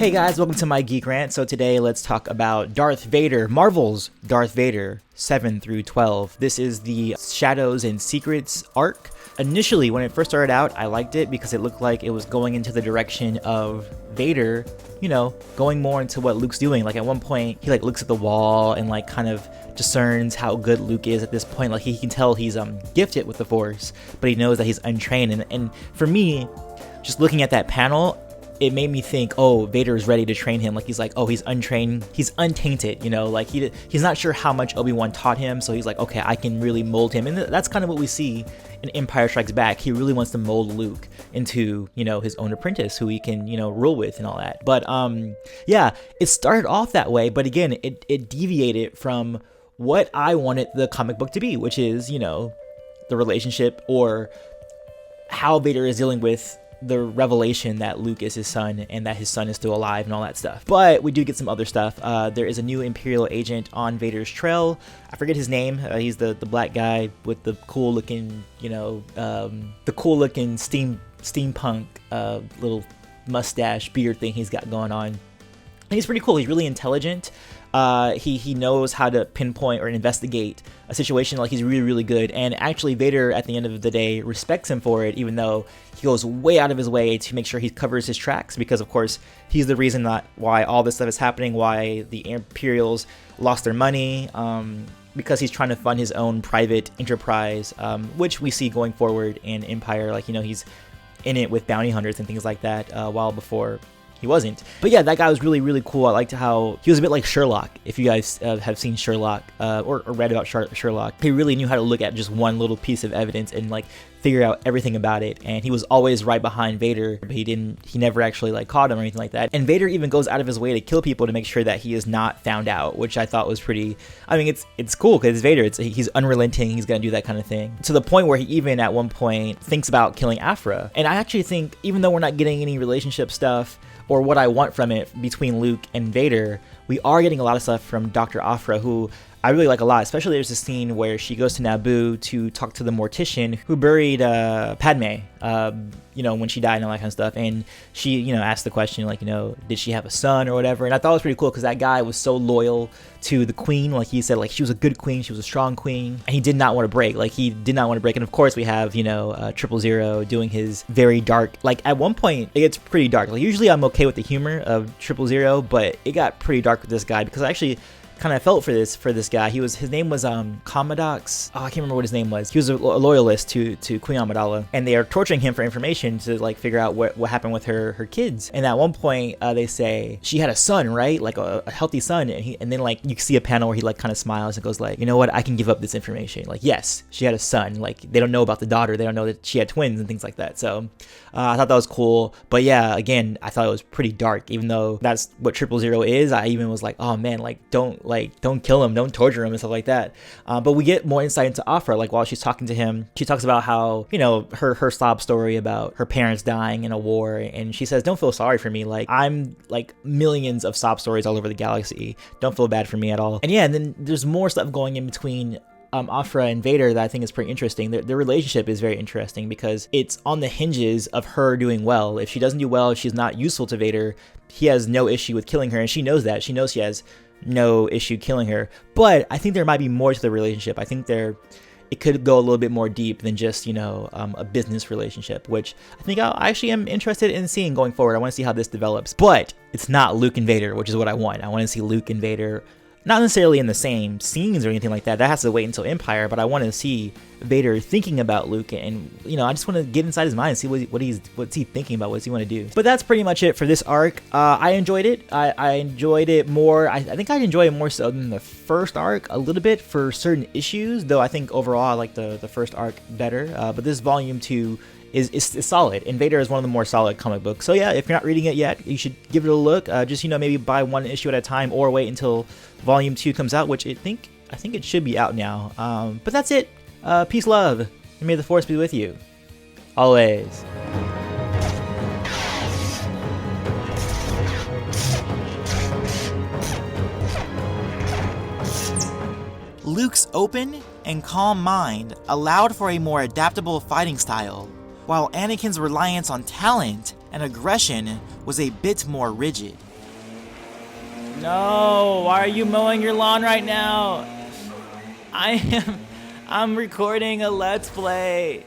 Hey guys, welcome to my Geek Rant. So today let's talk about Darth Vader, Marvel's Darth Vader 7 through 12. This is the Shadows and Secrets arc. Initially, when it first started out, I liked it because it looked like it was going into the direction of Vader, you know, going more into what Luke's doing. Like at one point, he like looks at the wall and like kind of discerns how good Luke is at this point. Like he can tell he's gifted with the Force, but he knows that he's untrained. And for me, just looking at that panel, it made me think, oh, Vader is ready to train him. Like he's like, oh, he's untrained, he's untainted, you know, like he's not sure how much Obi-Wan taught him, so he's like, okay, I can really mold him. And that's kind of what we see in Empire Strikes Back. He really wants to mold Luke into, you know, his own apprentice who he can, you know, rule with and all that. But yeah, it started off that way, but again, it deviated from what I wanted the comic book to be, which is, you know, the relationship or how Vader is dealing with the revelation that Luke is his son and that his son is still alive and all that stuff. But we do get some other stuff. There is a new Imperial Agent on Vader's trail. I forget his name. He's the black guy with the cool looking, you know, the cool looking steampunk little mustache beard thing he's got going on. And he's pretty cool. He's really intelligent. He knows how to pinpoint or investigate a situation. Like he's really good, and actually Vader at the end of the day respects him for it, even though he goes way out of his way to make sure he covers his tracks, because of course he's the reason that why all this stuff is happening, why the Imperials lost their money, because he's trying to fund his own private enterprise, which we see going forward in Empire. Like, you know, he's in it with bounty hunters and things like that, while before he wasn't. But yeah, that guy was really cool. I liked how he was a bit like Sherlock. If you guys have seen Sherlock or read about Sherlock, he really knew how to look at just one little piece of evidence and like figure out everything about it. And he was always right behind Vader, but he never actually like caught him or anything like that. And Vader even goes out of his way to kill people to make sure that he is not found out, which I thought was pretty, I mean, it's cool because it's Vader. He's unrelenting. He's gonna do that kind of thing, to the point where he even at one point thinks about killing Afra. And I actually think, even though we're not getting any relationship stuff or what I want from it between Luke and Vader, we are getting a lot of stuff from Dr. Afra, who I really like a lot. Especially there's a scene where she goes to Naboo to talk to the mortician who buried Padme, you know, when she died and all that kind of stuff. And she, you know, asked the question, like, you know, did she have a son or whatever? And I thought it was pretty cool because that guy was so loyal to the queen. Like he said, like she was a good queen, she was a strong queen, and he did not want to break. Like he did not want to break. And of course we have, you know, 000 doing his very dark, like at one point it gets pretty dark. Like usually I'm okay with the humor of 000, but it got pretty dark with this guy because I actually kind of felt for this guy. His name was Commodox. Oh, I can't remember what his name was. He was a loyalist to Queen Amidala, and they are torturing him for information to like figure out what happened with her kids. And at one point they say she had a son, right? Like a healthy son, and then like you see a panel where he like kind of smiles and goes like, you know what, I can give up this information. Like, yes, she had a son. Like they don't know about the daughter, they don't know that she had twins and things like that. So I thought that was cool. But yeah, again, I thought it was pretty dark, even though that's what 000 is. I even was like, oh man, like don't kill him, don't torture him and stuff like that. But we get more insight into Afra. Like while she's talking to him, she talks about how, you know, her sob story about her parents dying in a war, and she says, don't feel sorry for me. Like I'm like millions of sob stories all over the galaxy. Don't feel bad for me at all. And yeah, and then there's more stuff going in between Afra and Vader that I think is pretty interesting. Their relationship is very interesting because it's on the hinges of her doing well. If she doesn't do well, if she's not useful to Vader, he has no issue with killing her, and she knows that. She knows she has no issue killing her. But I think there might be more to the relationship. I think it could go a little bit more deep than just, you know, a business relationship, which I think I actually am interested in seeing going forward. I want to see how this develops. But it's not Luke and Vader, which is what I want. I want to see Luke and Vader not necessarily in the same scenes or anything like that. That has to wait until Empire, but I want to see Vader thinking about Luke, and you know, I just want to get inside his mind and see what's he thinking about, what does he want to do. But that's pretty much it for this arc. I enjoyed it. I enjoyed it more. I think I enjoyed it more so than the first arc a little bit for certain issues, though I think overall I like the first arc better. But this volume 2 is solid, and Vader is one of the more solid comic books. So yeah, if you're not reading it yet, you should give it a look. Just, you know, maybe buy one issue at a time or wait until volume 2 comes out, which I think it should be out now. But that's it. Peace, love, and may the Force be with you always. Luke's open and calm mind allowed for a more adaptable fighting style, while Anakin's reliance on talent and aggression was a bit more rigid. No, why are you mowing your lawn right now? I'm recording a Let's Play.